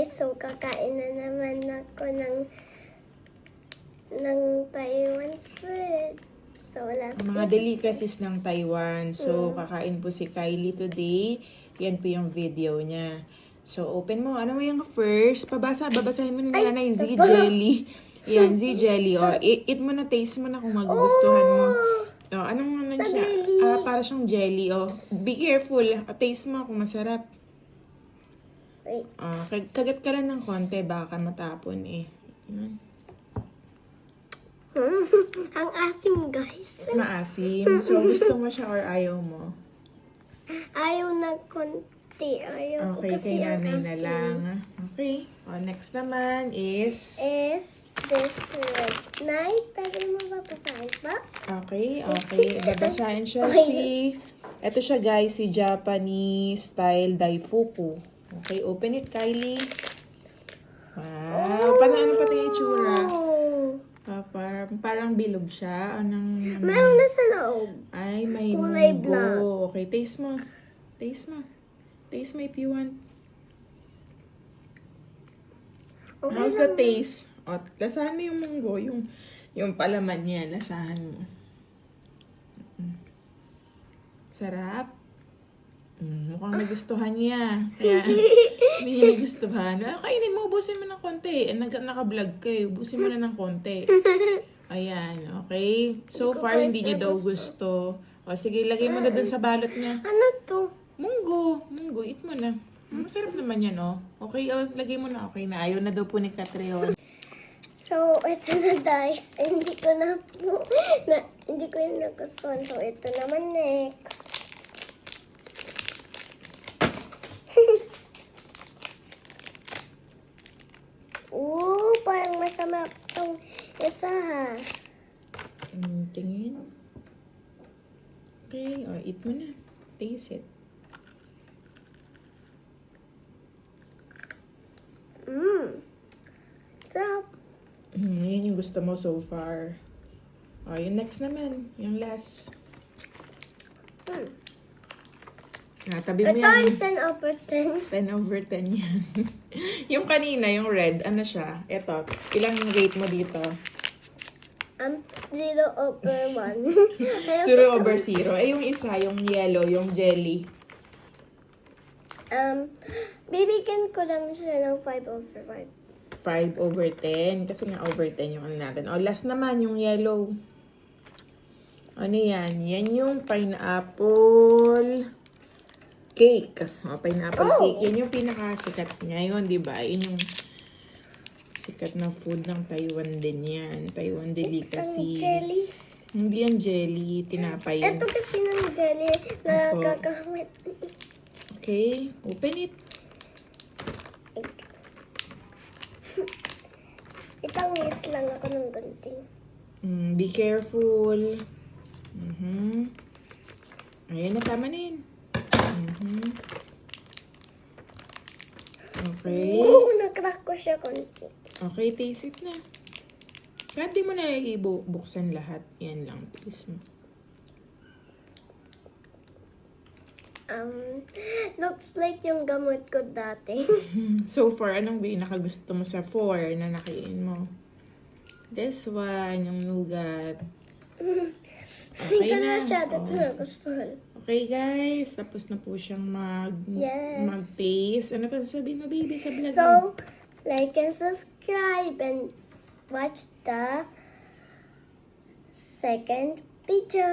So, kakain na naman ako ng Taiwan's food. So, last Mga delicacies ng Taiwan. So, kakain po si Kylie today. Yan po yung video niya. So, open mo. Ano mo yung first? Babasahin mo na nila na yung Z jelly. Yan, Z jelly. O, eat mo na, taste mo na kung magugustuhan mo. O, anong ano siya? Para siyang jelly. O, be careful. Taste mo kung masarap. Wait. Kagat ka lang ng konti, baka matapon eh. Yan. Ang asim, guys. Maasim. So, gusto mo siya or ayaw mo? Ayaw na konti. Ayaw ko Okay, kasi kay ang nanay na asim. lang. Okay. O, next naman is... Is this red night? Pwede mo ba basahin ba? Okay. Babasahin siya Okay. Ito siya guys, si Japanese style daifuku. Okay, open it, Kylie. Wow. Ano pati yung itsura? Oh. Parang bilog siya. Mayroon na sa loob. Ay, may Kulay munggo. black. Okay, taste mo. Taste mo if you want. Okay How's lang. the taste? O, lasahan mo yung munggo. Yung palaman niya, lasahan mo. Sarap. Mukhang nagustuhan niya. Kaya, hindi niya nagustuhan. Kainin mo, ubusin mo ng konti. Naka-vlog ka eh. Ubusin mo na ng konti. Ayan, okay. So far, hindi niya daw gusto. O, sige, lagay mo na dun sa balot niya. Ano to? Munggo, eat mo na. Masarap naman yan, oh. Okay, lagay mo na. Okay na. Ayaw na daw po ni Catrion. So, ito na guys. Hindi ko yung nagustuhan. So, ito naman next. Parang masama itong isa ha. Tingin. Okay, eat mo na. Taste it. Sarap. Yun yung gusto mo so far. Yung next naman. Yung last. Tabi mo Ito yan. yung 10 over 10. 10 over 10 yan. Yung kanina, yung red, ano siya? Ito, ilang rate mo dito? 0 over 1. 0 over 0. Yung isa, yung yellow, yung jelly. Bibigyan ko lang siya ng 5 over 5. 5 over 10. Kasi nga over 10 yung ano natin. Last naman, yung yellow. Ano yan? Yan yung pineapple cake. Pineapple cake. Yan yung pinakasikat ngayon, di ba? Yun yung sikat na food ng Taiwan din yan. Taiwan delicacy. Isang jelly. Hindi yan jelly. Tinapay yan. Ito kasi ng jelly na nakakamit. Okay. Open it. Itangis lang ako ng gunting. Be careful. Ayan na, tama na yun. Okay. Nag-crack ko siya konti. Okay, taste it na. Kahit di mo na ibuksan lahat. Yan lang, taste mo. Looks like yung gamot ko dati. So far, anong nakagusto mo sa 4 na nakain mo? This one, yung nougat. Hindi ko na na. siya dito nagustuhan. Okay, guys. Tapos na po siyang mag-taste. Ano pa sabihin mo, baby, sa vlog mo? So, like and subscribe and watch the second video.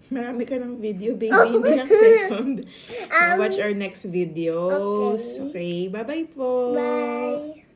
Marami ka ng video, baby. Hindi lang second. Watch our next videos. Okay, bye-bye po. Bye!